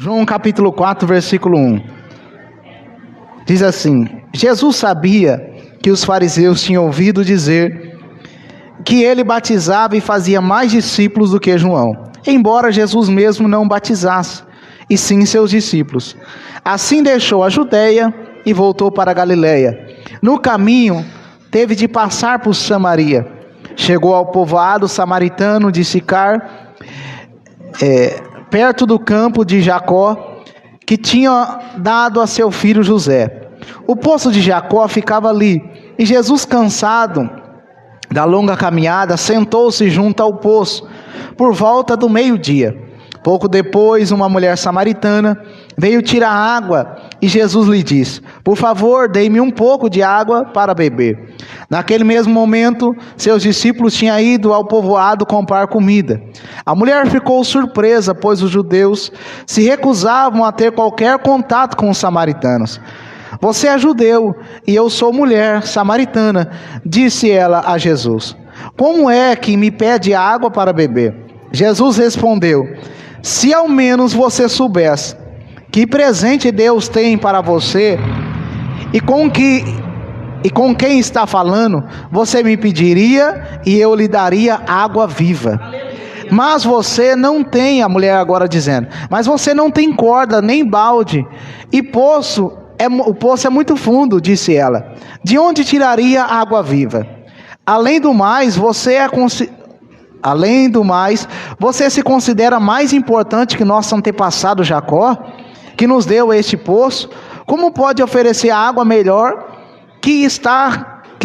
João capítulo 4, versículo 1. Diz assim: Jesus sabia que os fariseus tinham ouvido dizer que ele batizava e fazia mais discípulos do que João, embora Jesus mesmo não batizasse, e sim seus discípulos. Assim deixou a Judeia e voltou para a Galileia. No caminho, teve de passar por Samaria. Chegou ao povoado samaritano de Sicar, perto do campo de Jacó, que tinha dado a seu filho José. O poço de Jacó ficava ali, e Jesus, cansado da longa caminhada, sentou-se junto ao poço, por volta do meio-dia. Pouco depois, uma mulher samaritana veio tirar água, e Jesus lhe disse: por favor, dê-me um pouco de água para beber. Naquele mesmo momento, seus discípulos tinham ido ao povoado comprar comida. A mulher ficou surpresa, pois os judeus se recusavam a ter qualquer contato com os samaritanos. Você é judeu e eu sou mulher samaritana, disse ela a Jesus. Como é que me pede água para beber? Jesus respondeu: se ao menos você soubesse que presente Deus tem para você e com quem está falando, você me pediria e eu lhe daria água viva. Mas você não tem, a mulher agora dizendo, mas você não tem corda nem balde, e o poço é muito fundo, disse ela. De onde tiraria água viva? Além do mais, você se considera mais importante que nosso antepassado Jacó, que nos deu este poço? Como pode oferecer água melhor que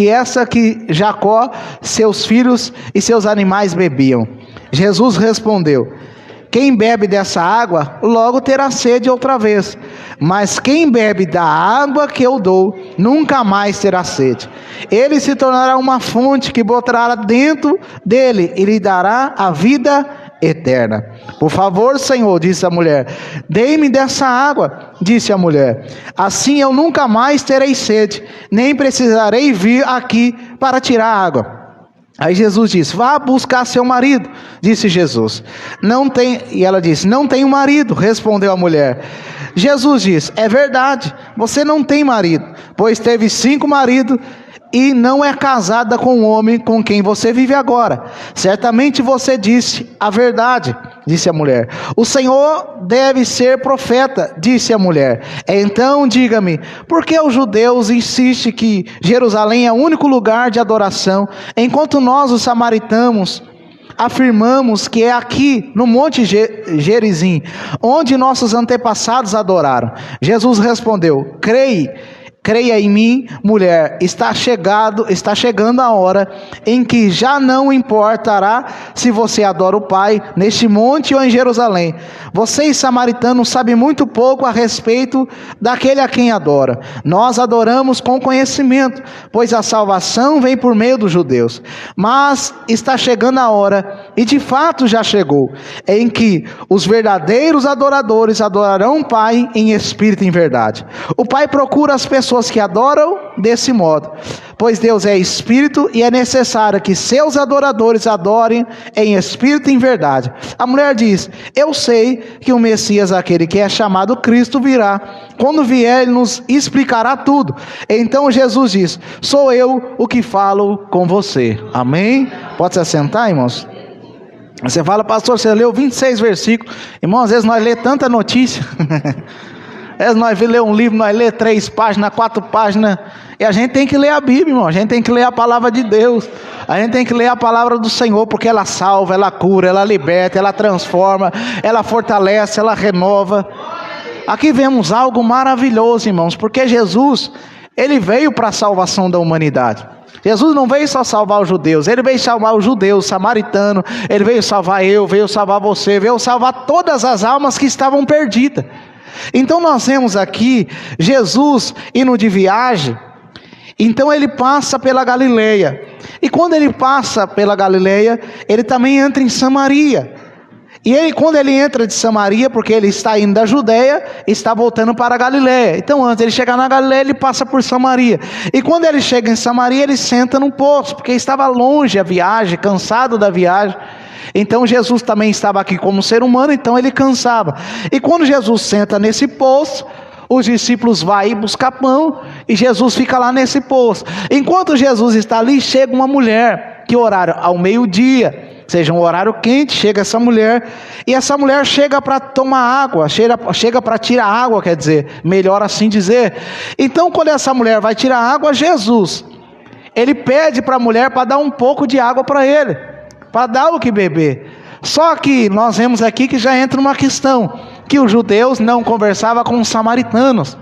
essa que Jacó, seus filhos e seus animais bebiam? Jesus respondeu: quem bebe dessa água logo terá sede outra vez, mas quem bebe da água que eu dou nunca mais terá sede. Ele se tornará uma fonte que brotará dentro dele e lhe dará a vida eterna. Por favor, Senhor, disse a mulher, dê-me dessa água. Disse a mulher: assim eu nunca mais terei sede, nem precisarei vir aqui para tirar água. Aí Jesus disse: vá buscar seu marido. Disse Jesus: não tem. E ela disse: não tenho marido. Respondeu a mulher. Jesus disse: é verdade, você não tem marido, pois teve 5 maridos e não é casada com o homem com quem você vive agora. Certamente você disse a verdade, disse a mulher. O Senhor deve ser profeta, disse a mulher. Então diga-me, por que os judeus insistem que Jerusalém é o único lugar de adoração, enquanto nós, os samaritanos, afirmamos que é aqui no Monte Gerizim, onde nossos antepassados adoraram? Jesus respondeu: creia em mim, mulher, está chegando a hora em que já não importará se você adora o Pai neste monte ou em Jerusalém. Vocês, samaritanos, sabem muito pouco a respeito daquele a quem adora. Nós adoramos com conhecimento, pois a salvação vem por meio dos judeus. Mas está chegando a hora, e de fato já chegou, em que os verdadeiros adoradores adorarão o Pai em espírito e em verdade. O Pai procura as pessoas que adoram desse modo, pois Deus é espírito e é necessário que seus adoradores adorem em espírito e em verdade. A mulher diz: eu sei que o Messias, aquele que é chamado Cristo, virá. Quando vier, ele nos explicará tudo. Então Jesus diz: sou eu o que falo com você. Amém? Pode se assentar, irmãos? Você fala: pastor, você leu 26 versículos. Irmãos, às vezes nós lemos tanta notícia. Nós lemos um livro, nós lemos 3 páginas, 4 páginas, e a gente tem que ler a Bíblia, irmão. A gente tem que ler a palavra de Deus, a gente tem que ler a palavra do Senhor, porque ela salva, ela cura, ela liberta, ela transforma, ela fortalece, ela renova. Aqui vemos algo maravilhoso, irmãos, porque Jesus, ele veio para a salvação da humanidade. Jesus não veio só salvar os judeus, ele veio salvar os judeus, samaritano, ele veio salvar eu, veio salvar você, veio salvar todas as almas que estavam perdidas. Então nós vemos aqui Jesus indo de viagem. Então ele passa pela Galileia, e quando ele passa pela Galileia, ele também entra em Samaria. E quando ele entra de Samaria, porque ele está indo da Judeia, está voltando para a Galileia. Então antes de ele chegar na Galileia, ele passa por Samaria. E quando ele chega em Samaria, ele senta num poço, porque estava longe a viagem, cansado da viagem. Então Jesus também estava aqui como ser humano, então ele cansava. E quando Jesus senta nesse poço, os discípulos vão buscar pão e Jesus fica lá nesse poço. Enquanto Jesus está ali, chega uma mulher, que horário? Ao meio-dia, seja um horário quente, chega essa mulher, e essa mulher chega para tomar água, chega para tirar água, quer dizer, melhor assim dizer. Então quando essa mulher vai tirar água, Jesus, ele pede para a mulher para dar um pouco de água para ele, para dar o que beber. Só que nós vemos aqui que já entra uma questão, que os judeus não conversavam com os samaritanos.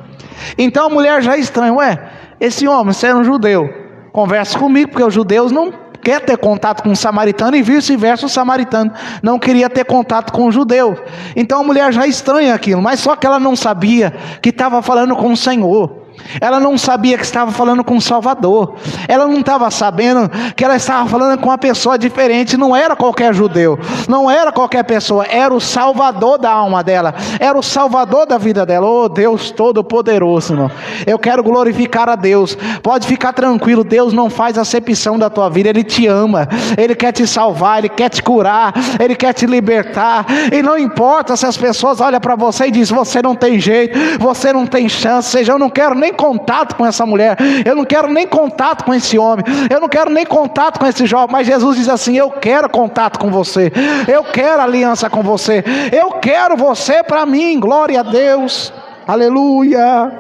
Então a mulher já estranha, esse homem, você é um judeu, conversa comigo, porque os judeus não quer ter contato com o samaritano, e vice-versa, o samaritano não queria ter contato com o judeu. Então a mulher já estranha aquilo, mas só que ela não sabia que estava falando com o Senhor. Ela não sabia que estava falando com o Salvador. Ela não estava sabendo que ela estava falando com uma pessoa diferente. Não era qualquer judeu, não era qualquer pessoa, era o Salvador da alma dela, era o Salvador da vida dela. Oh Deus Todo-Poderoso, irmão, eu quero glorificar a Deus. Pode ficar tranquilo, Deus não faz acepção da tua vida. Ele te ama, Ele quer te salvar, Ele quer te curar, Ele quer te libertar. E não importa se as pessoas olham para você e dizem, você não tem jeito, você não tem chance. Ou seja, eu não quero nem contato com essa mulher, eu não quero nem contato com esse homem, eu não quero nem contato com esse jovem. Mas Jesus diz assim, eu quero contato com você, eu quero aliança com você, eu quero você para mim. Glória a Deus, aleluia,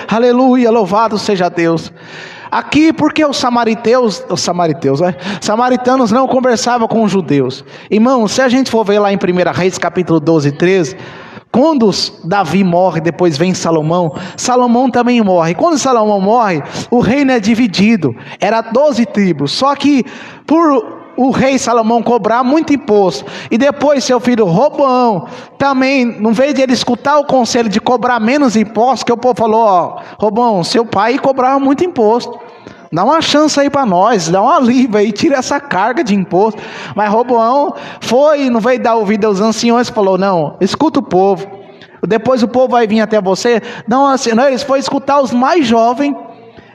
aleluia, louvado seja Deus. Aqui, porque os samaritanos não conversavam com os judeus. Irmão, se a gente for ver lá em 1 Reis capítulo 12, 13, quando Davi morre, depois vem Salomão, Salomão também morre. Quando Salomão morre, o reino é dividido, era 12 tribos, só que por o rei Salomão cobrar muito imposto, e depois seu filho Roboão também, não veio de ele escutar o conselho de cobrar menos imposto, que o povo falou, Roboão, seu pai cobrava muito imposto, dá uma chance aí para nós, dá um alívio aí, tira essa carga de imposto. Mas Roboão foi, não veio dar ouvido aos anciões, falou, não, escuta o povo, depois o povo vai vir até você. Não, assim, não, eles foram escutar os mais jovens,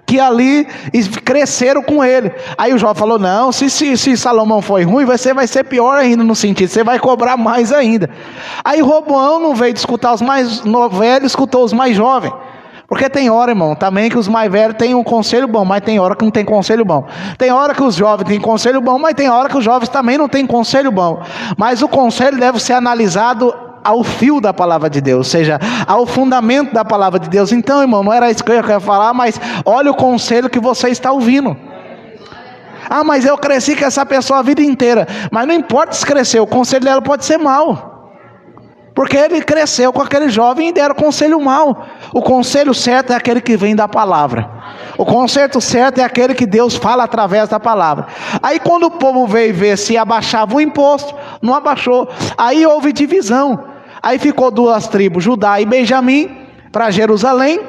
que ali cresceram com ele. Aí o jovem falou, não, se Salomão foi ruim, você vai ser pior ainda, no sentido, você vai cobrar mais ainda. Aí Roboão não veio de escutar os mais velhos, escutou os mais jovens. Porque tem hora, irmão, também que os mais velhos têm um conselho bom, mas tem hora que não tem conselho bom. Tem hora que os jovens têm conselho bom, mas tem hora que os jovens também não têm conselho bom. Mas o conselho deve ser analisado ao fio da palavra de Deus, ou seja, ao fundamento da palavra de Deus. Então, irmão, não era isso que eu ia falar, mas olha o conselho que você está ouvindo. Ah, mas eu cresci com essa pessoa a vida inteira. Mas não importa se cresceu, o conselho dela pode ser mau. Porque ele cresceu com aquele jovem e deram conselho mau. O conselho certo é aquele que vem da palavra. O conselho certo é aquele que Deus fala através da palavra. Aí quando o povo veio ver se abaixava o imposto, não abaixou. Aí houve divisão. Aí ficou 2 tribos, Judá e Benjamim, para Jerusalém.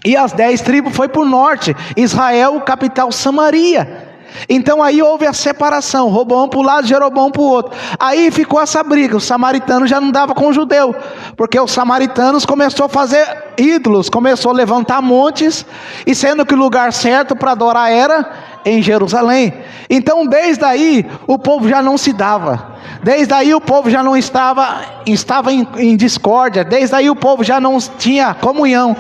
E as 10 tribos foi para o norte, Israel, capital Samaria. Então aí houve a separação, Roboão para um lado, Jeroboão para o outro. Aí ficou essa briga, os samaritanos já não davam com o judeu, porque os samaritanos começaram a fazer ídolos, começou a levantar montes, e sendo que o lugar certo para adorar era em Jerusalém. Então desde aí o povo já não se dava, desde aí o povo já não estava em discórdia, desde aí o povo já não tinha comunhão.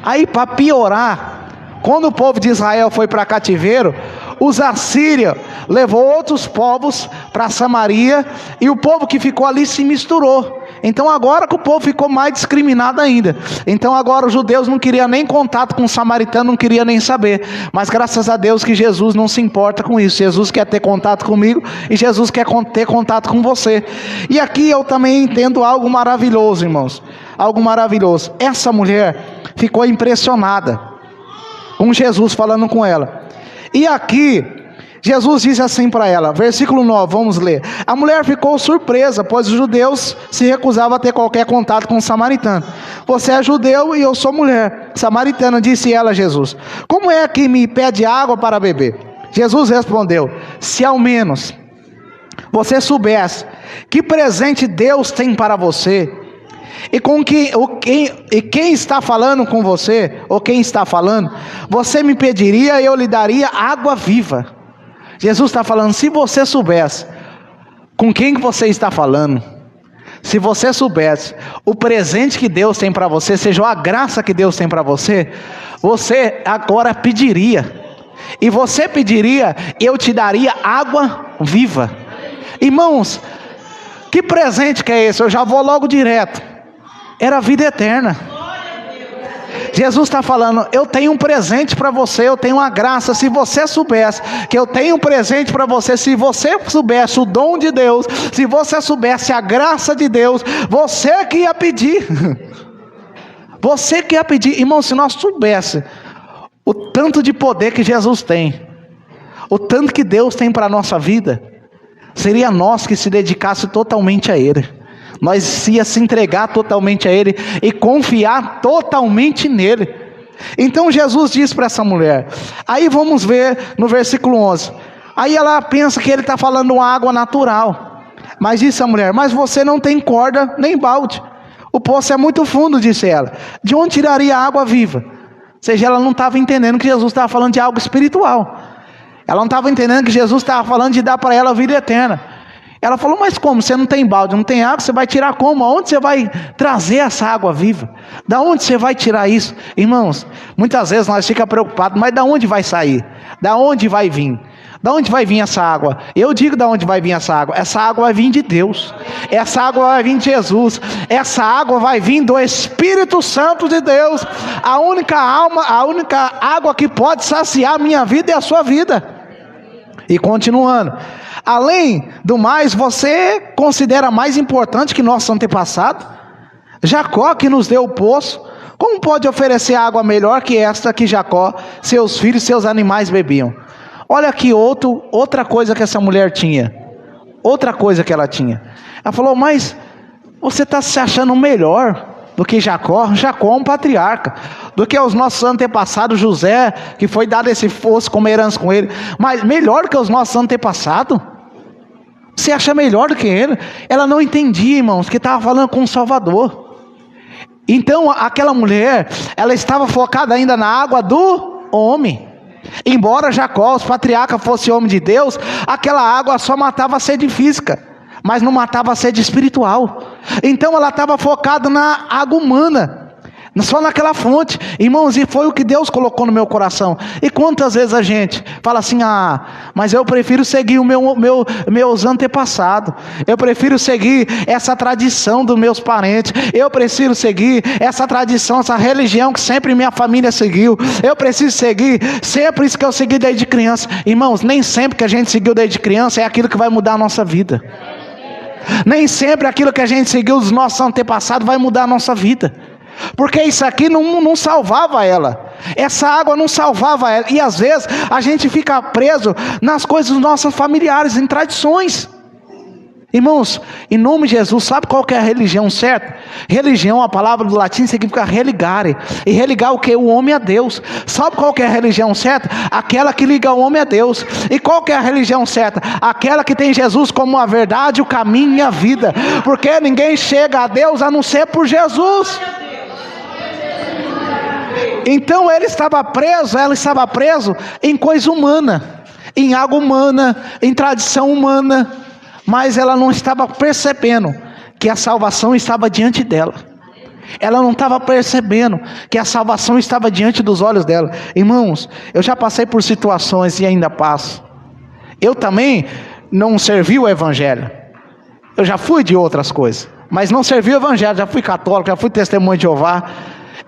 Aí para piorar, quando o povo de Israel foi para cativeiro, os assírios levou outros povos para Samaria, e o povo que ficou ali se misturou. Então agora que o povo ficou mais discriminado ainda. Então agora os judeus não queriam nem contato com o samaritano, não queriam nem saber. Mas graças a Deus que Jesus não se importa com isso. Jesus quer ter contato comigo, e Jesus quer ter contato com você. E aqui eu também entendo algo maravilhoso, irmãos. Algo maravilhoso. Essa mulher ficou impressionada com Jesus falando com ela. E aqui, Jesus diz assim para ela, versículo 9, vamos ler. A mulher ficou surpresa, pois os judeus se recusavam a ter qualquer contato com o samaritano. Você é judeu e eu sou mulher samaritana, disse ela a Jesus. Como é que me pede água para beber? Jesus respondeu, se ao menos você soubesse que presente Deus tem para você, e quem está falando com você, ou quem está falando, você me pediria e eu lhe daria água viva. Jesus está falando, se você soubesse com quem que você está falando. Se você soubesse o presente que Deus tem para você, seja a graça que Deus tem para você, você agora pediria. E você pediria, eu te daria água viva. Irmãos, que presente que é esse? Eu já vou logo direto. Era a vida eterna. Jesus está falando, eu tenho um presente para você, eu tenho uma graça. Se você soubesse que eu tenho um presente para você, se você soubesse o dom de Deus, se você soubesse a graça de Deus, você que ia pedir. Você que ia pedir. Irmão, se nós soubesse o tanto de poder que Jesus tem, o tanto que Deus tem para a nossa vida, seria nós que se dedicasse totalmente a Ele. Nós ia se entregar totalmente a Ele e confiar totalmente nele. Então Jesus diz para essa mulher, aí vamos ver no versículo 11, aí ela pensa que ele está falando uma água natural, mas disse a mulher, mas você não tem corda nem balde, o poço é muito fundo, disse ela, de onde tiraria água viva? Ou seja, ela não estava entendendo que Jesus estava falando de algo espiritual, ela não estava entendendo que Jesus estava falando de dar para ela a vida eterna. Ela falou, mas como? Você não tem balde, não tem água, você vai tirar como? Aonde você vai trazer essa água viva? Da onde você vai tirar isso? Irmãos, muitas vezes nós ficamos preocupados, mas da onde vai sair? Da onde vai vir? Da onde vai vir essa água? Eu digo da onde vai vir essa água. Essa água vai vir de Deus. Essa água vai vir de Jesus. Essa água vai vir do Espírito Santo de Deus. A única água que pode saciar a minha vida é a sua vida. E continuando, além do mais, você considera mais importante que nosso antepassado? Jacó, que nos deu o poço, como pode oferecer água melhor que esta que Jacó, seus filhos e seus animais bebiam? Olha aqui outra coisa que essa mulher tinha. Outra coisa que ela tinha. Ela falou, mas você está se achando melhor do que Jacó? Jacó é um patriarca. Do que os nossos antepassados, José, que foi dado esse fosso como herança com ele. Mas melhor que os nossos antepassados? Você acha melhor do que ele? Ela não entendia, irmãos, que estava falando com o Salvador. Então aquela mulher, ela estava focada ainda na água do homem. Embora Jacó, os patriarcas, fosse homem de Deus, aquela água só matava a sede física, mas não matava a sede espiritual. Então ela estava focada na água humana, só naquela fonte. Irmãos, e foi o que Deus colocou no meu coração. E quantas vezes a gente fala assim, mas eu prefiro seguir meus antepassados, eu prefiro seguir essa tradição dos meus parentes, eu prefiro seguir essa tradição, essa religião que sempre minha família seguiu, eu preciso seguir sempre isso que eu segui desde criança. Irmãos, nem sempre que a gente seguiu desde criança é aquilo que vai mudar a nossa vida. Nem sempre aquilo que a gente seguiu dos nossos antepassados vai mudar a nossa vida. Porque isso aqui não salvava ela. Essa água não salvava ela. E às vezes a gente fica preso nas coisas dos nossos familiares, em tradições. Irmãos, em nome de Jesus, sabe qual que é a religião certa? Religião, a palavra do latim significa religare. E religar o que? O homem a Deus. Sabe qual que é a religião certa? Aquela que liga o homem a Deus. E qual que é a religião certa? Aquela que tem Jesus como a verdade, o caminho e a vida. Porque ninguém chega a Deus a não ser por Jesus. Então ela estava preso em coisa humana, em água humana, em tradição humana, mas ela não estava percebendo que a salvação estava diante dela. Ela não estava percebendo que a salvação estava diante dos olhos dela. Irmãos, eu já passei por situações e ainda passo. Eu também não servi o evangelho. Eu já fui de outras coisas, mas não servi o evangelho. Já fui católico, já fui testemunho de Jeová,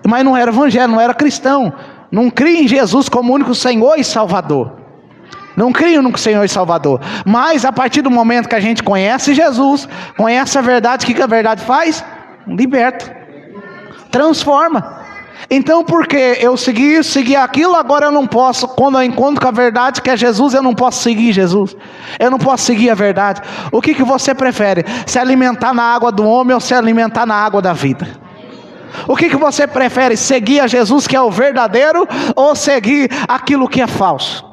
mas não era evangelho, não era cristão. Não cria em Jesus como único Senhor e Salvador. Não cria no Senhor e Salvador. Mas a partir do momento que a gente conhece Jesus, conhece a verdade, o que a verdade faz? Liberta, transforma. Então porque eu segui aquilo, agora eu não posso. Quando eu encontro com a verdade que é Jesus, eu não posso seguir Jesus. Eu não posso seguir a verdade. O que você prefere? Se alimentar na água do homem ou se alimentar na água da vida? O que você prefere? Seguir a Jesus que é o verdadeiro ou seguir aquilo que é falso?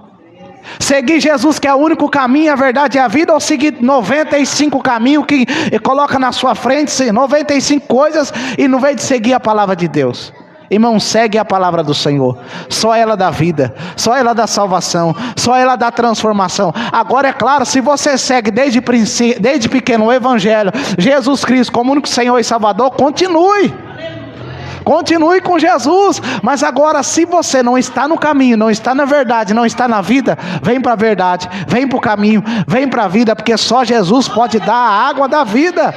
Seguir Jesus que é o único caminho, a verdade e a vida, ou seguir 95 caminhos que coloca na sua frente, 95 coisas, e não vem de seguir a palavra de Deus? Irmão, segue a palavra do Senhor. Só ela dá vida, só ela dá salvação, só ela dá transformação. Agora é claro, se você segue desde pequeno o Evangelho, Jesus Cristo como único Senhor e Salvador, continue com Jesus. Mas agora, se você não está no caminho, não está na verdade, não está na vida, vem para a verdade, vem para o caminho, vem para a vida, porque só Jesus pode dar a água da vida.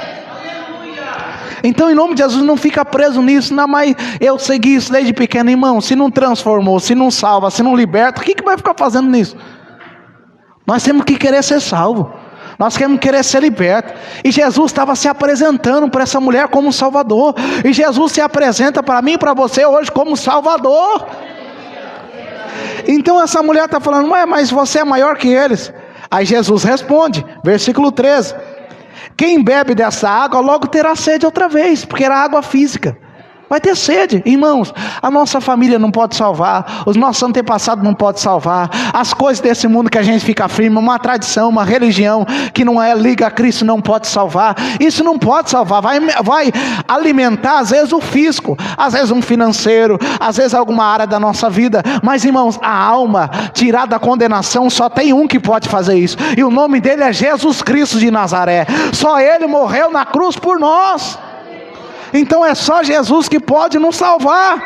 Então, em nome de Jesus, não fica preso nisso. Não, mas eu segui isso desde pequeno. Irmão, se não transformou, se não salva, se não liberta, o que vai ficar fazendo nisso? Nós temos que querer ser salvo, nós temos que querer ser liberto. E Jesus estava se apresentando para essa mulher como Salvador. E Jesus se apresenta para mim e para você hoje como Salvador. Então essa mulher está falando, mas você é maior que eles. Aí Jesus responde, versículo 13: quem bebe dessa água logo terá sede outra vez, porque era água física. Vai ter sede, irmãos. A nossa família não pode salvar, os nossos antepassados não podem salvar, as coisas desse mundo que a gente fica firme, uma tradição, uma religião que não é liga a Cristo, não pode salvar. Isso não pode salvar, vai alimentar às vezes o físico, às vezes um financeiro, às vezes alguma área da nossa vida. Mas irmãos, a alma tirada da condenação, só tem um que pode fazer isso, e o nome dele é Jesus Cristo de Nazaré. Só ele morreu na cruz por nós. Então é só Jesus que pode nos salvar.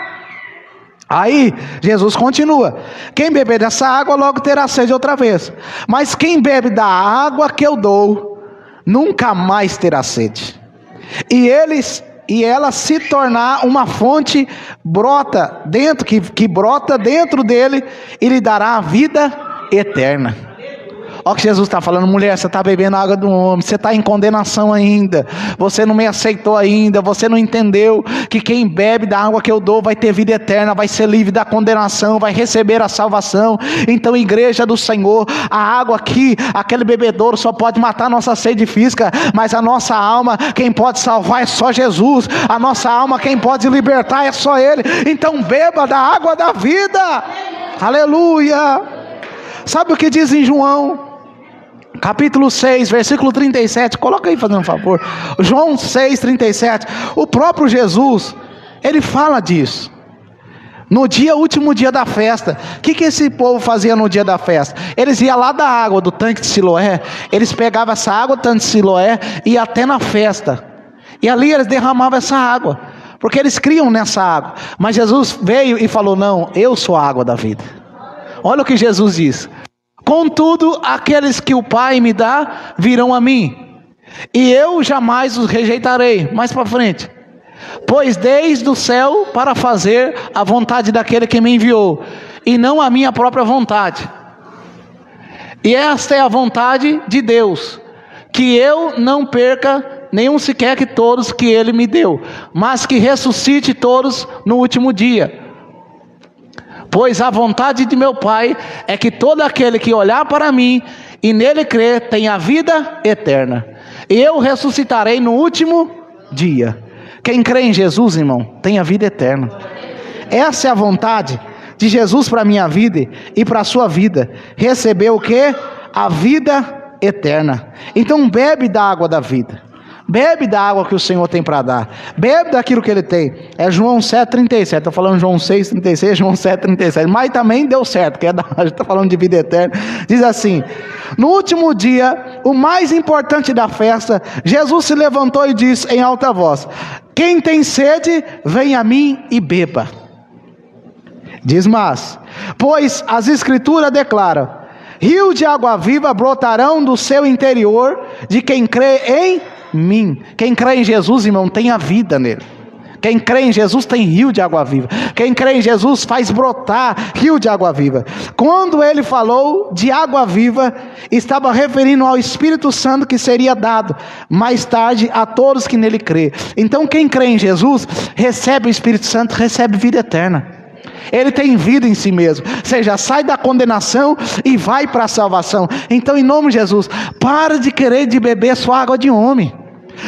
Aí Jesus continua: quem beber dessa água logo terá sede outra vez, mas quem bebe da água que eu dou nunca mais terá sede. E ela se tornar uma fonte que brota dentro dele e lhe dará a vida eterna. Olha o que Jesus está falando: mulher, você está bebendo a água do homem, você está em condenação ainda, você não me aceitou ainda, você não entendeu que quem bebe da água que eu dou vai ter vida eterna, vai ser livre da condenação, vai receber a salvação. Então, igreja do Senhor, a água aqui, aquele bebedouro só pode matar a nossa sede física, mas a nossa alma, quem pode salvar é só Jesus. A nossa alma, quem pode libertar é só Ele. Então beba da água da vida. Aleluia. Sabe o que diz em João capítulo 6, versículo 37, coloca aí fazendo um favor, João 6, 37, o próprio Jesus, ele fala disso, no último dia da festa. O que esse povo fazia no dia da festa? Eles iam lá da água do tanque de Siloé, eles pegavam essa água do tanque de Siloé e iam até na festa, e ali eles derramavam essa água, porque eles criam nessa água. Mas Jesus veio e falou: não, eu sou a água da vida. Olha o que Jesus diz: contudo, aqueles que o Pai me dá virão a mim, e eu jamais os rejeitarei. Mais para frente: pois desde o céu para fazer a vontade daquele que me enviou, e não a minha própria vontade. E esta é a vontade de Deus, que eu não perca nenhum sequer que todos que ele me deu, mas que ressuscite todos no último dia. Pois a vontade de meu Pai é que todo aquele que olhar para mim e nele crer tenha a vida eterna, e eu ressuscitarei no último dia. Quem crê em Jesus, irmão, tem a vida eterna. Essa é a vontade de Jesus para a minha vida e para a sua vida. Receber o quê? A vida eterna. Então bebe da água da vida. Bebe da água que o Senhor tem para dar. Bebe daquilo que Ele tem. É João 7,37. Estou falando João 6,36, João 7,37. Mas também deu certo, que a gente está falando de vida eterna. Diz assim: no último dia, o mais importante da festa, Jesus se levantou e disse em alta voz: quem tem sede, vem a mim e beba. Diz mais: pois as Escrituras declaram: rios de água viva brotarão do seu interior de quem crê em mim. Quem crê em Jesus, irmão, tem a vida nele. Quem crê em Jesus tem rio de água viva. Quem crê em Jesus faz brotar rio de água viva. Quando ele falou de água viva, estava referindo ao Espírito Santo que seria dado mais tarde a todos que nele crê. Então quem crê em Jesus recebe o Espírito Santo, recebe vida eterna. Ele tem vida em si mesmo, ou seja, sai da condenação e vai para a salvação. Então, em nome de Jesus, para de querer de beber sua água de homem.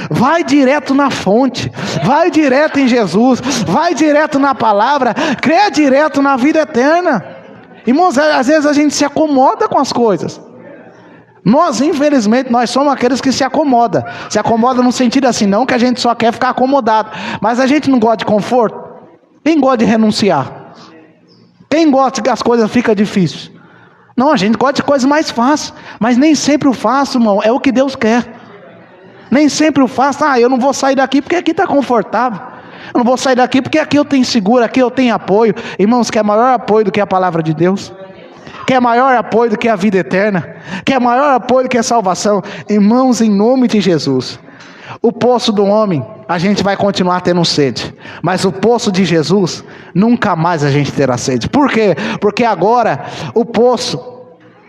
Vai direto na fonte, vai direto em Jesus, vai direto na palavra, crê direto na vida eterna. Irmãos, às vezes a gente se acomoda com as coisas. Nós, infelizmente, nós somos aqueles que se acomodam. Se acomoda no sentido assim, não que a gente só quer ficar acomodado, mas a gente não gosta de conforto. Quem gosta de renunciar? Quem gosta que as coisas ficam difíceis? Não, a gente gosta de coisas mais fáceis. Mas nem sempre o fácil, irmão, é o que Deus quer. Nem sempre o fácil, eu não vou sair daqui porque aqui está confortável. Eu não vou sair daqui porque aqui eu tenho seguro, aqui eu tenho apoio. Irmãos, quer maior apoio do que a palavra de Deus? Quer maior apoio do que a vida eterna? Quer maior apoio do que a salvação? Irmãos, em nome de Jesus, o poço do homem, a gente vai continuar tendo sede, mas o poço de Jesus, nunca mais a gente terá sede. Por quê? Porque agora o poço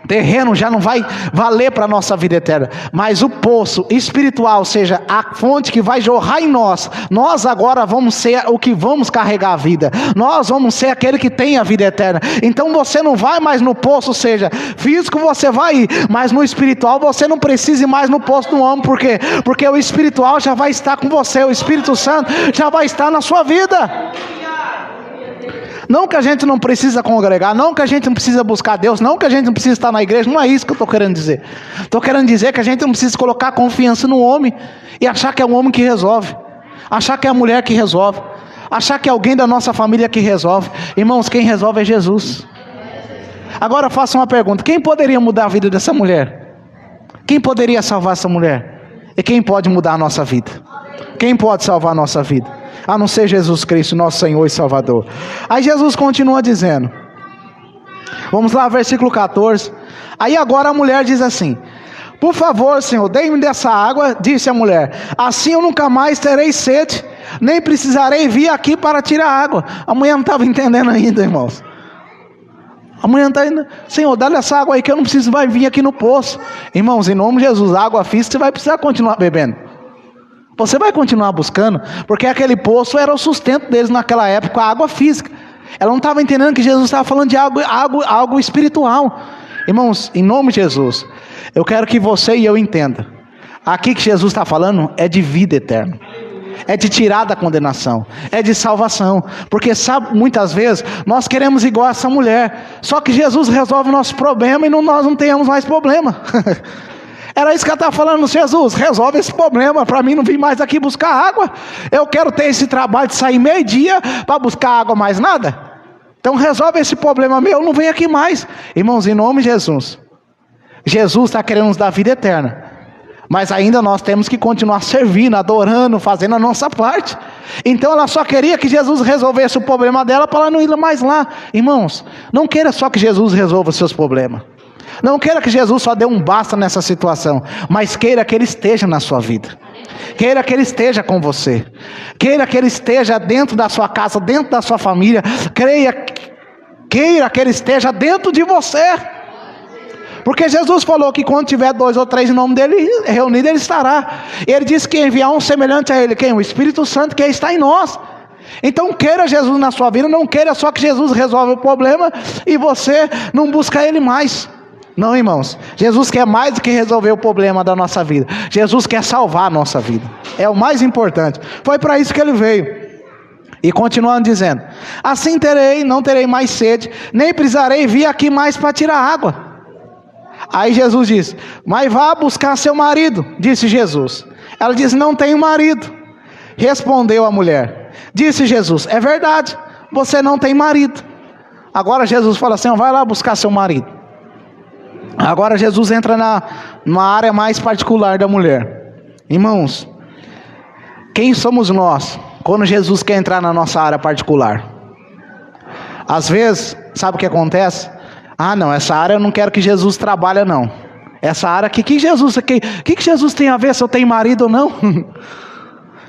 terreno já não vai valer para a nossa vida eterna, mas o poço espiritual, ou seja, a fonte que vai jorrar em nós, nós agora vamos ser o que vamos carregar a vida, nós vamos ser aquele que tem a vida eterna. Então você não vai mais no poço, ou seja, físico você vai ir, mas no espiritual você não precisa ir mais no poço do homem. Por quê? Porque o espiritual já vai estar com você, o Espírito Santo já vai estar na sua vida. Não que a gente não precisa congregar, não que a gente não precisa buscar Deus, não que a gente não precisa estar na igreja, não é isso que eu estou querendo dizer. Estou querendo dizer que a gente não precisa colocar confiança no homem e achar que é o homem que resolve, achar que é a mulher que resolve, achar que é alguém da nossa família que resolve. Irmãos, quem resolve é Jesus. Agora faça uma pergunta: quem poderia mudar a vida dessa mulher? Quem poderia salvar essa mulher? E quem pode mudar a nossa vida? Quem pode salvar a nossa vida? A não ser Jesus Cristo, nosso Senhor e Salvador. Aí Jesus continua dizendo, vamos lá, versículo 14. Aí agora a mulher diz assim: por favor, Senhor, dê-me dessa água. Disse a mulher: assim eu nunca mais terei sede, nem precisarei vir aqui para tirar água. A mulher não estava entendendo ainda, irmãos. A mulher não está indo: Senhor, dá essa água aí que eu não preciso mais vir aqui no poço. Irmãos, em nome de Jesus, a água física você vai precisar continuar bebendo. Você vai continuar buscando, porque aquele poço era o sustento deles naquela época, a água física. Ela não estava entendendo que Jesus estava falando de algo espiritual. Irmãos, em nome de Jesus, eu quero que você e eu entenda. Aqui que Jesus está falando é de vida eterna, é de tirar da condenação, é de salvação. Porque sabe, muitas vezes nós queremos igual a essa mulher, só que Jesus resolve o nosso problema e nós não tenhamos mais problema. Era isso que ela estava falando: Jesus, resolve esse problema, para mim não vir mais aqui buscar água. Eu quero ter esse trabalho de sair meio-dia para buscar água, mais nada. Então resolve esse problema meu, não vem aqui mais. Irmãos, em nome de Jesus, Jesus está querendo nos dar vida eterna, mas ainda nós temos que continuar servindo, adorando, fazendo a nossa parte. Então ela só queria que Jesus resolvesse o problema dela para ela não ir mais lá. Irmãos, não queira só que Jesus resolva os seus problemas. Não queira que Jesus só dê um basta nessa situação, mas queira que Ele esteja na sua vida. Queira que Ele esteja com você. Queira que Ele esteja dentro da sua casa, dentro da sua família. Queira que Ele esteja dentro de você. Porque Jesus falou que quando tiver 2 ou 3 em nome dEle reunido, Ele estará. Ele disse que enviar um semelhante a Ele, quem? O Espírito Santo que está em nós. Então queira Jesus na sua vida, não queira só que Jesus resolve o problema e você não busca Ele mais. Não, irmãos, Jesus quer mais do que resolver o problema da nossa vida. Jesus quer salvar a nossa vida, é o mais importante. Foi para isso que Ele veio. E continuando dizendo: assim não terei mais sede, nem precisarei vir aqui mais para tirar água. Aí Jesus diz: mas vá buscar seu marido. Disse Jesus. Ela disse: não tenho marido. Respondeu a mulher. Disse Jesus: é verdade, você não tem marido. Agora Jesus fala assim: vai lá buscar seu marido. Agora Jesus entra numa área mais particular da mulher. Irmãos, quem somos nós quando Jesus quer entrar na nossa área particular? Às vezes, sabe o que acontece? Não, essa área eu não quero que Jesus trabalhe não. Essa área aqui, que Jesus tem a ver se eu tenho marido ou não?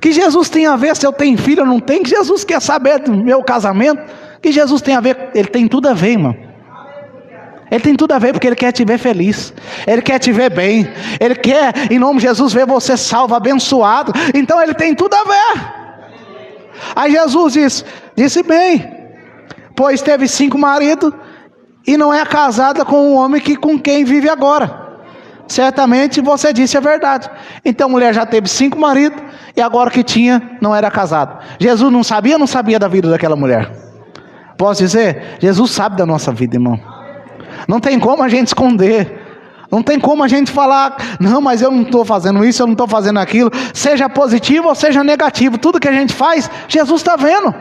Que Jesus tem a ver se eu tenho filho ou não tenho? Que Jesus quer saber do meu casamento? Que Jesus tem a ver? Ele tem tudo a ver, irmão. Ele tem tudo a ver, porque Ele quer te ver feliz, Ele quer te ver bem, Ele quer, em nome de Jesus, ver você salvo, abençoado. Então Ele tem tudo a ver. Aí Jesus disse bem, pois teve 5 maridos e não é casada com um homem com quem vive agora. Certamente você disse a verdade. Então a mulher já teve 5 maridos e agora que tinha não era casado. Jesus não sabia da vida daquela mulher. Posso dizer? Jesus sabe da nossa vida, irmão. Não tem como a gente esconder. Não tem como a gente falar: não, mas eu não estou fazendo isso, eu não estou fazendo aquilo. Seja positivo ou seja negativo, tudo que a gente faz, Jesus está vendo.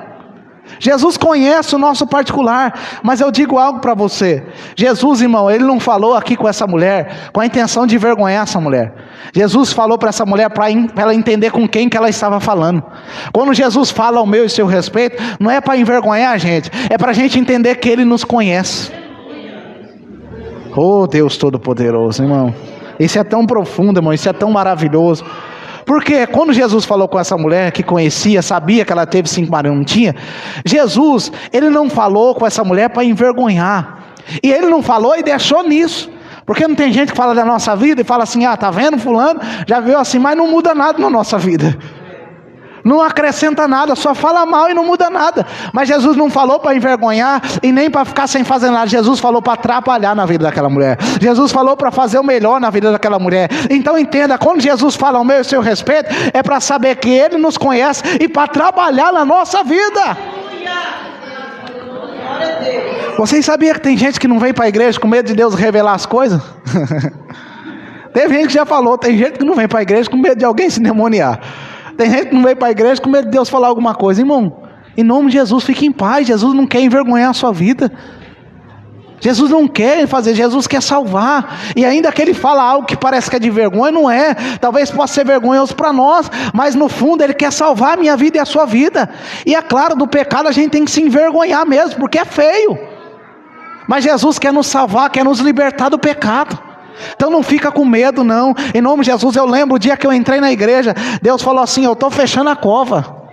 Jesus conhece o nosso particular, mas eu digo algo para você. Jesus, irmão, ele não falou aqui com essa mulher com a intenção de envergonhar essa mulher. Jesus falou para essa mulher para ela entender com quem que ela estava falando. Quando Jesus fala ao meu e seu respeito, não é para envergonhar a gente, é para a gente entender que ele nos conhece. Oh, Deus Todo-Poderoso, irmão. Isso é tão profundo, irmão, isso é tão maravilhoso. Porque quando Jesus falou com essa mulher que conhecia, sabia que ela teve 5 maridos, não tinha, Jesus, ele não falou com essa mulher para envergonhar. E ele não falou e deixou nisso. Porque não tem gente que fala da nossa vida e fala assim, tá vendo fulano, já viu assim, mas não muda nada na nossa vida. Não acrescenta nada, só fala mal e não muda nada. Mas Jesus não falou para envergonhar e nem para ficar sem fazer nada. Jesus falou para atrapalhar na vida daquela mulher. Jesus falou para fazer o melhor na vida daquela mulher. Então entenda, quando Jesus fala ao meu e seu respeito, é para saber que ele nos conhece e para trabalhar na nossa vida. Vocês sabiam que tem gente que não vem para a igreja com medo de Deus revelar as coisas? Teve gente que já falou, tem gente que não vem para a igreja com medo de alguém se demoniar. Tem gente que não veio para a igreja com medo de Deus falar alguma coisa. Irmão, em nome de Jesus, fique em paz. Jesus não quer envergonhar a sua vida. Jesus não quer fazer, Jesus quer salvar. E ainda que ele fala algo que parece que é de vergonha, não é. Talvez possa ser vergonhoso para nós, mas no fundo ele quer salvar a minha vida e a sua vida. E é claro, do pecado a gente tem que se envergonhar mesmo, porque é feio. Mas Jesus quer nos salvar, quer nos libertar do pecado. Então não fica com medo não. Em nome de Jesus, eu lembro o dia que eu entrei na igreja, Deus falou assim, eu estou fechando a cova.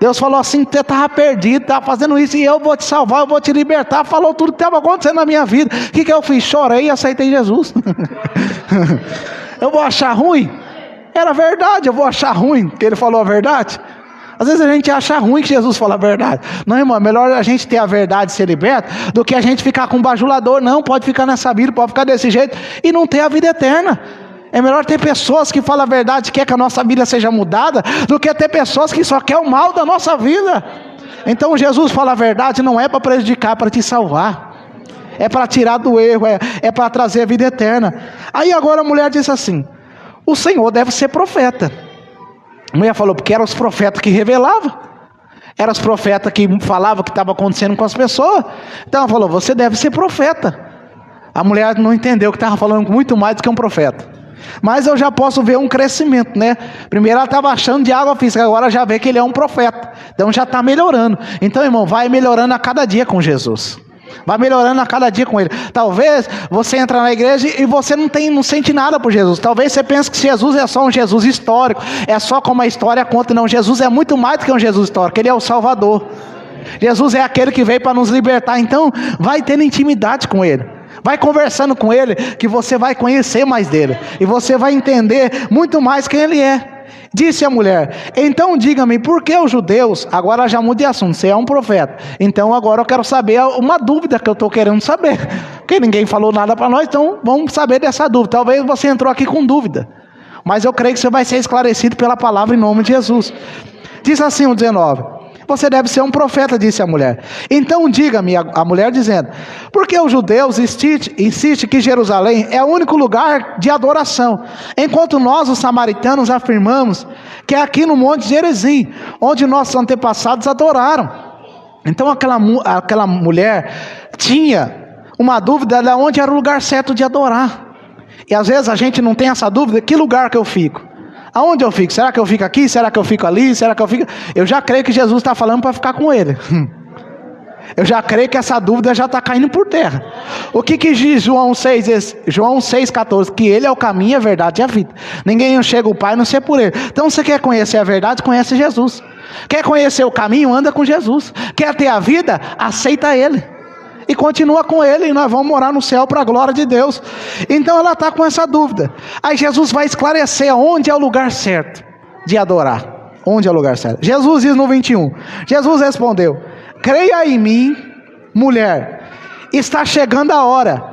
Deus falou assim, você estava perdido, estava fazendo isso, e eu vou te salvar, eu vou te libertar. Falou tudo que estava acontecendo na minha vida. O que eu fiz? Chorei e aceitei Jesus. Eu vou achar ruim? Era verdade, eu vou achar ruim que ele falou a verdade? Às vezes a gente acha ruim que Jesus fala a verdade. Não, irmão, é melhor a gente ter a verdade e ser liberto do que a gente ficar com um bajulador. Não, pode ficar nessa vida, pode ficar desse jeito e não ter a vida eterna. É melhor ter pessoas que falam a verdade, que quer que a nossa vida seja mudada, do que ter pessoas que só querem o mal da nossa vida. Então Jesus fala a verdade, não é para prejudicar, é para te salvar. É para tirar do erro, é para trazer a vida eterna. Aí agora a mulher disse assim, o Senhor deve ser profeta. A mulher falou, porque eram os profetas que revelavam. Eram os profetas que falavam o que estava acontecendo com as pessoas. Então ela falou, você deve ser profeta. A mulher não entendeu que estava falando muito mais do que um profeta. Mas eu já posso ver um crescimento, né? Primeiro ela estava achando de água física, agora já vê que ele é um profeta. Então já está melhorando. Então, irmão, vai melhorando a cada dia com Jesus. Vai melhorando a cada dia com ele. Talvez você entra na igreja e você não sente nada por Jesus. Talvez você pense que Jesus é só um Jesus histórico. É só como a história conta. Não, Jesus é muito mais do que um Jesus histórico. Ele é o Salvador. Jesus é aquele que veio para nos libertar. Então vai tendo intimidade com ele. Vai conversando com ele, que você vai conhecer mais dele. E você vai entender muito mais quem ele é. Disse a mulher, então diga-me, por que os judeus, agora já mude de assunto, você é um profeta. Então agora eu quero saber uma dúvida que eu estou querendo saber. Porque ninguém falou nada para nós, então vamos saber dessa dúvida. Talvez você entrou aqui com dúvida. Mas eu creio que você vai ser esclarecido pela palavra em nome de Jesus. Diz assim o 19. Você deve ser um profeta, disse a mulher. Então diga-me, a mulher dizendo, porque os judeus insistem que Jerusalém é o único lugar de adoração, enquanto nós, os samaritanos, afirmamos que é aqui no Monte Gerizim, onde nossos antepassados adoraram. Então aquela mulher tinha uma dúvida de onde era o lugar certo de adorar. E às vezes a gente não tem essa dúvida, que lugar que eu fico? Aonde eu fico? Será que eu fico aqui? Será que eu fico ali? Será que eu fico... Eu já creio que Jesus está falando para ficar com ele. Eu já creio que essa dúvida já está caindo por terra. O que diz João 6,14? Que ele é o caminho, a verdade e a vida. Ninguém chega ao Pai a não ser por ele. Então você quer conhecer a verdade? Conhece Jesus. Quer conhecer o caminho? Anda com Jesus. Quer ter a vida? Aceita ele. E continua com ele, e nós vamos morar no céu para a glória de Deus. Então ela está com essa dúvida. Aí Jesus vai esclarecer onde é o lugar certo de adorar. Onde é o lugar certo? Jesus diz no 21. Jesus respondeu, creia em mim, mulher, está chegando a hora,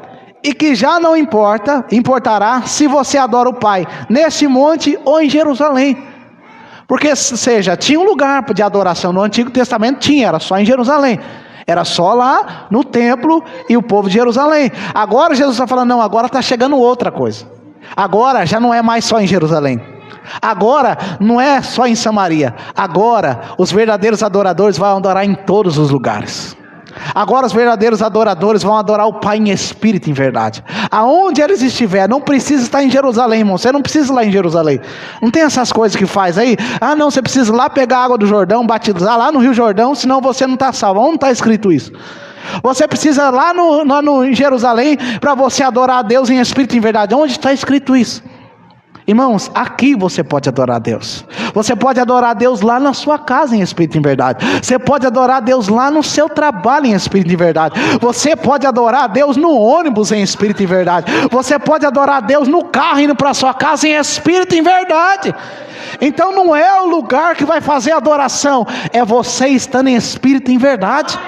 e que já não importará se você adora o Pai, neste monte ou em Jerusalém. Porque, seja, tinha um lugar de adoração no Antigo Testamento, era só em Jerusalém. Era só lá no templo e o povo de Jerusalém. Agora Jesus está falando, não, agora está chegando outra coisa. Agora já não é mais só em Jerusalém. Agora não é só em Samaria. Agora os verdadeiros adoradores vão adorar em todos os lugares. Agora os verdadeiros adoradores vão adorar o Pai em espírito e em verdade. Aonde eles estiverem, não precisa estar em Jerusalém, irmão. Você não precisa ir lá em Jerusalém. Não tem essas coisas que faz aí. Ah não, você precisa ir lá pegar a água do Jordão, batizar lá no Rio Jordão, senão você não está salvo. Onde está escrito isso? Você precisa ir lá em Jerusalém para você adorar a Deus em espírito e em verdade. Onde está escrito isso? Irmãos, aqui você pode adorar a Deus. Você pode adorar a Deus lá na sua casa em espírito e em verdade. Você pode adorar a Deus lá no seu trabalho em espírito e em verdade. Você pode adorar a Deus no ônibus em espírito e em verdade. Você pode adorar a Deus no carro indo para a sua casa em espírito e em verdade. Então não é o lugar que vai fazer a adoração, é você estando em espírito e em verdade.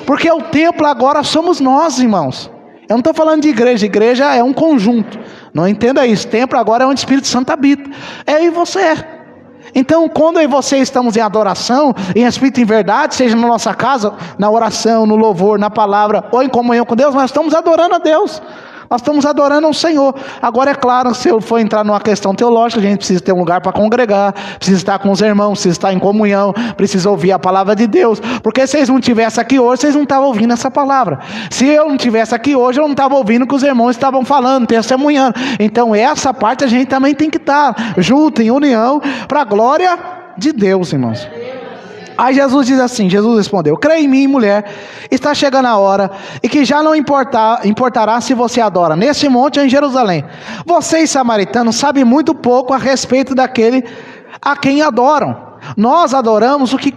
Porque o templo agora somos nós, irmãos. Eu não estou falando de igreja. Igreja é um conjunto. Não entenda isso. Templo agora é onde o Espírito Santo habita. É aí você. Então quando eu e você estamos em adoração, em espírito e em verdade, seja na nossa casa, na oração, no louvor, na palavra, ou em comunhão com Deus, nós estamos adorando a Deus. Nós estamos adorando ao Senhor. Agora é claro, se eu for entrar numa questão teológica, a gente precisa ter um lugar para congregar, precisa estar com os irmãos, precisa estar em comunhão, precisa ouvir a palavra de Deus. Porque se vocês não estivessem aqui hoje, vocês não estavam ouvindo essa palavra. Se eu não estivesse aqui hoje, eu não estava ouvindo o que os irmãos estavam falando, testemunhando. Então essa parte a gente também tem que estar junto, em união, para a glória de Deus, irmãos. Aí Jesus diz assim, Jesus respondeu: creia em mim, mulher, está chegando a hora, e que já não importará se você adora nesse monte ou em Jerusalém. Vocês, samaritanos, sabem muito pouco a respeito daquele a quem adoram. Nós adoramos o que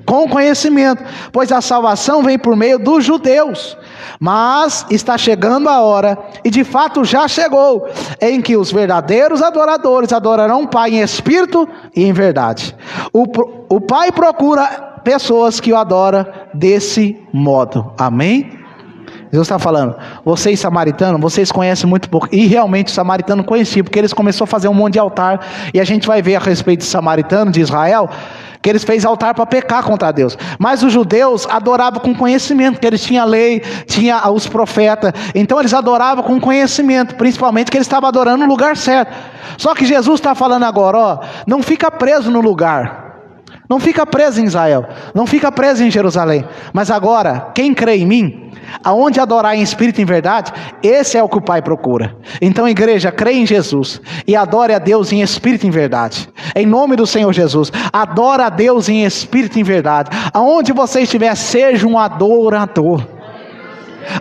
com conhecimento, pois a salvação vem por meio dos judeus. Mas está chegando a hora, e de fato já chegou, em que os verdadeiros adoradores adorarão o Pai em espírito e em verdade. O Pai procura pessoas que o adoram desse modo. Amém? Jesus está falando, vocês samaritanos, vocês conhecem muito pouco. E realmente os samaritanos conheciam, porque eles começaram a fazer um monte de altar. E a gente vai ver a respeito de samaritano, de Israel, que eles fez altar para pecar contra Deus. Mas os judeus adoravam com conhecimento, que eles tinham a lei, tinha os profetas. Então eles adoravam com conhecimento, principalmente que eles estavam adorando no lugar certo. Só que Jesus está falando agora, ó, não fica preso no lugar. Não fica preso em Israel, não fica preso em Jerusalém. Mas agora, quem crê em mim, aonde adorar em espírito e em verdade, esse é o que o Pai procura. Então, igreja, crê em Jesus e adore a Deus em espírito e em verdade. Em nome do Senhor Jesus, adora a Deus em espírito e em verdade. Aonde você estiver, seja um adorador.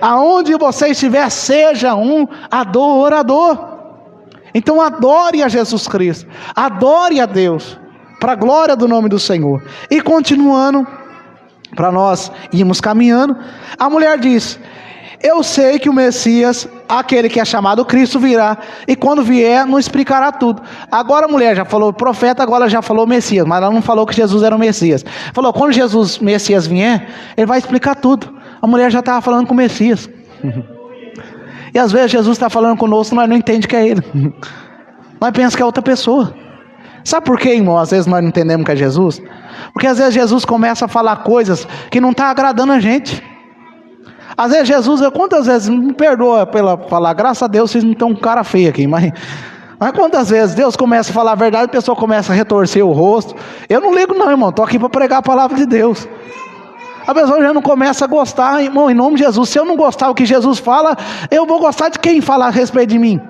Aonde você estiver, seja um adorador. Então adore a Jesus Cristo, adore a Deus, para a glória do nome do Senhor. E continuando, para nós irmos caminhando, a mulher diz: eu sei que o Messias, aquele que é chamado Cristo, virá, e quando vier, nos explicará tudo. Agora a mulher já falou profeta, agora já falou Messias, mas ela não falou que Jesus era o Messias. Falou, quando Jesus, Messias, vier, ele vai explicar tudo. A mulher já estava falando com o Messias. E às vezes Jesus está falando conosco, nós não entendemos que é ele. Nós pensamos que é outra pessoa. Sabe por quê, irmão? Às vezes nós não entendemos que é Jesus. Porque às vezes Jesus começa a falar coisas que não está agradando a gente. Às vezes Jesus, quantas vezes, me perdoa pela falar, graças a Deus vocês não estão com cara feio aqui, mas quantas vezes Deus começa a falar a verdade, a pessoa começa a retorcer o rosto. Eu não ligo não, irmão, estou aqui para pregar a palavra de Deus. A pessoa já não começa a gostar, irmão, em nome de Jesus. Se eu não gostar do que Jesus fala, eu vou gostar de quem falar a respeito de mim?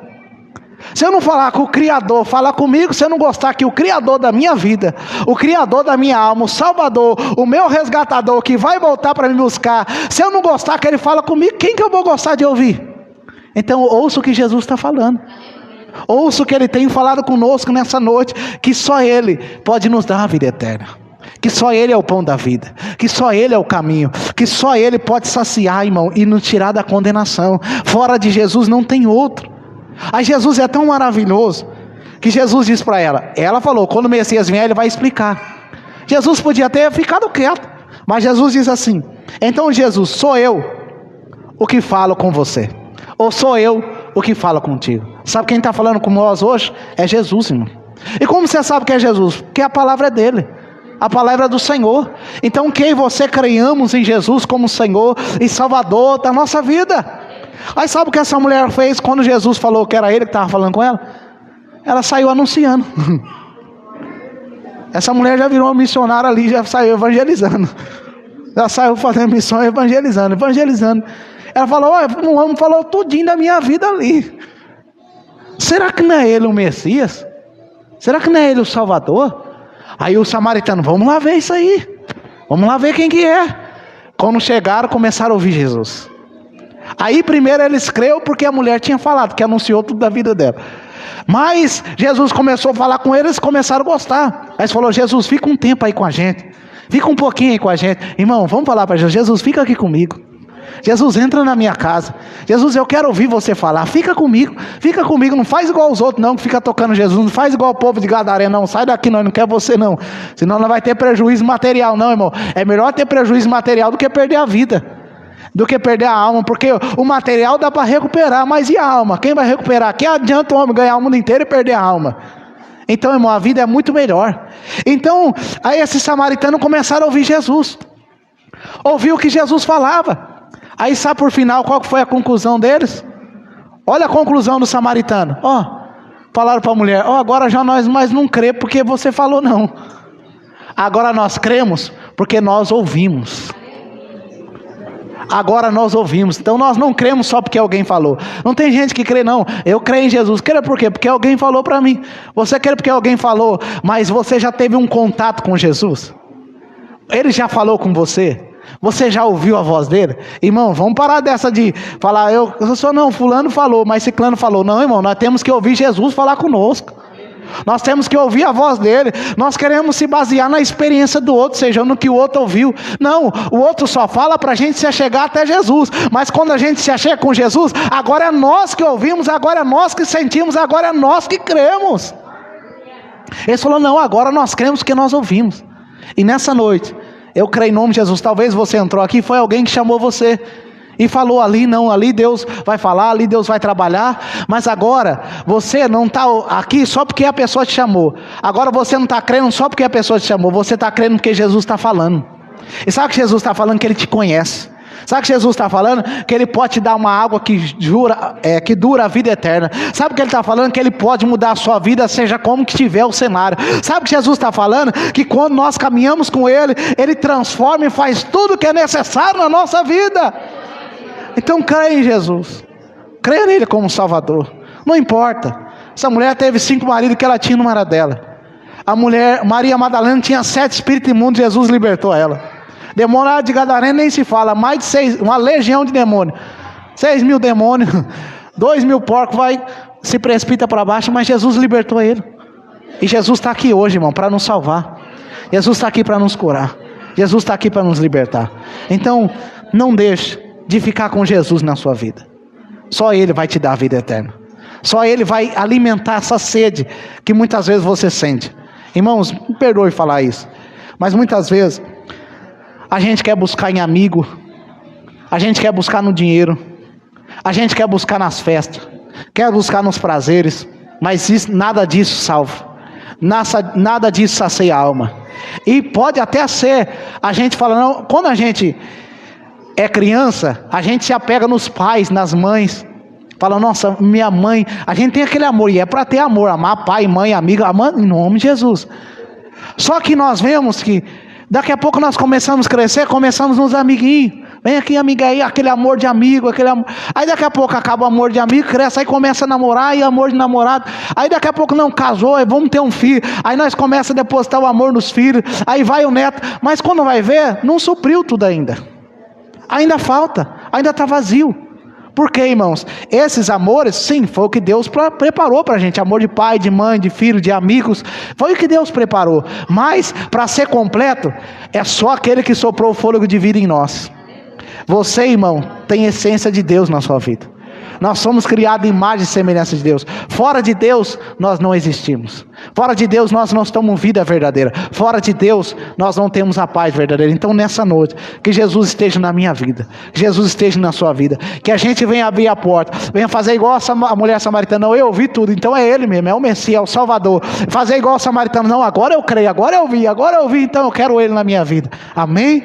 Se eu não falar com o Criador, falar comigo, se eu não gostar que o Criador da minha vida, o Criador da minha alma, o Salvador, o meu resgatador, que vai voltar para me buscar, se eu não gostar que ele fala comigo, quem que eu vou gostar de ouvir? Então ouça o que Jesus está falando. Ouça o que ele tem falado conosco nessa noite, que só ele pode nos dar a vida eterna. Que só ele é o pão da vida, que só ele é o caminho, que só ele pode saciar, irmão, e nos tirar da condenação. Fora de Jesus não tem outro. Aí Jesus é tão maravilhoso que Jesus diz para ela, ela falou, quando o Messias vier ele vai explicar. Jesus podia ter ficado quieto, mas Jesus diz assim, então Jesus, sou eu o que falo com você, ou sou eu o que falo contigo? Sabe quem está falando com nós hoje? É Jesus, irmão. E como você sabe que é Jesus? Porque a palavra é dele, a palavra é do Senhor. Então quem e você creiamos em Jesus como Senhor e Salvador da nossa vida. Aí sabe o que essa mulher fez quando Jesus falou que era ele que estava falando com ela? ela saiu anunciando. Essa mulher já virou uma missionária ali, já saiu evangelizando. Já saiu fazendo missões, evangelizando. Ela falou, olha, um homem falou tudinho da minha vida ali. Será que não é ele o Messias? Será que não é ele o Salvador? Aí o samaritano, vamos lá ver isso aí. Vamos lá ver quem que é. Quando chegaram, começaram a ouvir Jesus. Aí primeiro eles creram porque a mulher tinha falado, que anunciou tudo da vida dela. Mas Jesus começou a falar com eles, começaram a gostar. Aí ele falou, Jesus, fica um tempo aí com a gente. Fica um pouquinho aí com a gente. Irmão, vamos falar para Jesus, Jesus, fica aqui comigo. Jesus, entra na minha casa. Jesus, eu quero ouvir você falar. Fica comigo, não faz igual os outros não, que fica tocando Jesus. Não faz igual o povo de Gadareno, não. Sai daqui, nós não quer você não. Senão não vai ter prejuízo material não, irmão. É melhor ter prejuízo material do que perder a vida, do que perder a alma. Porque o material dá para recuperar, mas e a alma? Quem vai recuperar? Que adianta o homem ganhar o mundo inteiro e perder a alma? Então, irmão, a vida é muito melhor. Então, aí esses samaritanos começaram a ouvir Jesus. Ouviu o que Jesus falava. Aí sabe por final qual foi a conclusão deles? Olha a conclusão do samaritano. Falaram para a mulher, agora já nós mais não cremos porque você falou não. Agora nós cremos porque nós ouvimos. Agora nós ouvimos. Então nós não cremos só porque alguém falou. Não tem gente que crê não. Eu creio em Jesus. Crê por quê? Porque alguém falou para mim. Você crê porque alguém falou, mas você já teve um contato com Jesus? Ele já falou com você? Você já ouviu a voz dele? Irmão, vamos parar dessa de falar, eu sou não, fulano falou, mas ciclano falou. Não, irmão, nós temos que ouvir Jesus falar conosco. Nós temos que ouvir a voz dele. Nós queremos se basear na experiência do outro, seja no que o outro ouviu. Não, o outro só fala para a gente se achegar até Jesus. Mas quando a gente se achega com Jesus, agora é nós que ouvimos, agora é nós que sentimos, agora é nós que cremos. Ele falou, não, agora nós cremos porque nós ouvimos. E nessa noite, eu creio em nome de Jesus. Talvez você entrou aqui, foi alguém que chamou você e falou ali, não, ali Deus vai falar, ali Deus vai trabalhar. Mas agora, você não está aqui só porque a pessoa te chamou. Agora você não está crendo só porque a pessoa te chamou. Você está crendo porque Jesus está falando. E sabe que Jesus está falando? Que Ele te conhece. Sabe que Jesus está falando? Que Ele pode te dar uma água que dura a vida eterna. Sabe que Ele está falando? Que Ele pode mudar a sua vida, seja como que tiver o cenário. Sabe que Jesus está falando? Que quando nós caminhamos com Ele, Ele transforma e faz tudo que é necessário na nossa vida. Então creia em Jesus. Creia nele como Salvador. Não importa. Essa mulher teve 5 maridos, que ela tinha não era dela. A mulher, Maria Madalena, tinha 7 espíritos imundos, Jesus libertou ela. Demônio de Gadareno nem se fala, mais de 6, uma legião de demônios, 6.000 demônios, 2.000 porcos, se precipita para baixo, mas Jesus libertou ele. E Jesus está aqui hoje, irmão, para nos salvar. Jesus está aqui para nos curar. Jesus está aqui para nos libertar. Então, não deixe de ficar com Jesus na sua vida. Só Ele vai te dar a vida eterna. Só Ele vai alimentar essa sede que muitas vezes você sente. Irmãos, me perdoe falar isso, mas muitas vezes a gente quer buscar em amigo, a gente quer buscar no dinheiro, a gente quer buscar nas festas, quer buscar nos prazeres, mas nada disso salva, nada disso sacia a alma. E pode até ser, a gente fala, não, quando a gente é criança, a gente se apega nos pais, nas mães, fala, nossa, minha mãe, a gente tem aquele amor, e é para ter amor, amar pai, mãe, amigo, amar em nome de Jesus. Só que nós vemos que daqui a pouco nós começamos a crescer, começamos nos amiguinhos. Vem aqui, amiga, aí, aquele amor de amigo, aquele amor. Aí daqui a pouco acaba o amor de amigo, cresce, aí começa a namorar, e amor de namorado. Aí daqui a pouco não casou, aí vamos ter um filho. Aí nós começamos a depositar o amor nos filhos, aí vai o neto. Mas quando vai ver, não supriu tudo ainda. Ainda falta, ainda está vazio. Por quê, irmãos? Esses amores, sim, foi o que Deus preparou para a gente. Amor de pai, de mãe, de filho, de amigos. Foi o que Deus preparou. Mas, para ser completo, é só aquele que soprou o fôlego de vida em nós. Você, irmão, tem essência de Deus na sua vida. Nós somos criados em imagem e semelhança de Deus. Fora de Deus, nós não existimos. Fora de Deus, nós não estamos vida verdadeira. Fora de Deus, nós não temos a paz verdadeira. Então, nessa noite, que Jesus esteja na minha vida, que Jesus esteja na sua vida, que a gente venha abrir a porta, venha fazer igual a mulher samaritana. Não, eu ouvi tudo, então é Ele mesmo, é o Messias, é o Salvador. Fazer igual a samaritana, não, agora eu creio, agora eu ouvi, então eu quero Ele na minha vida. Amém?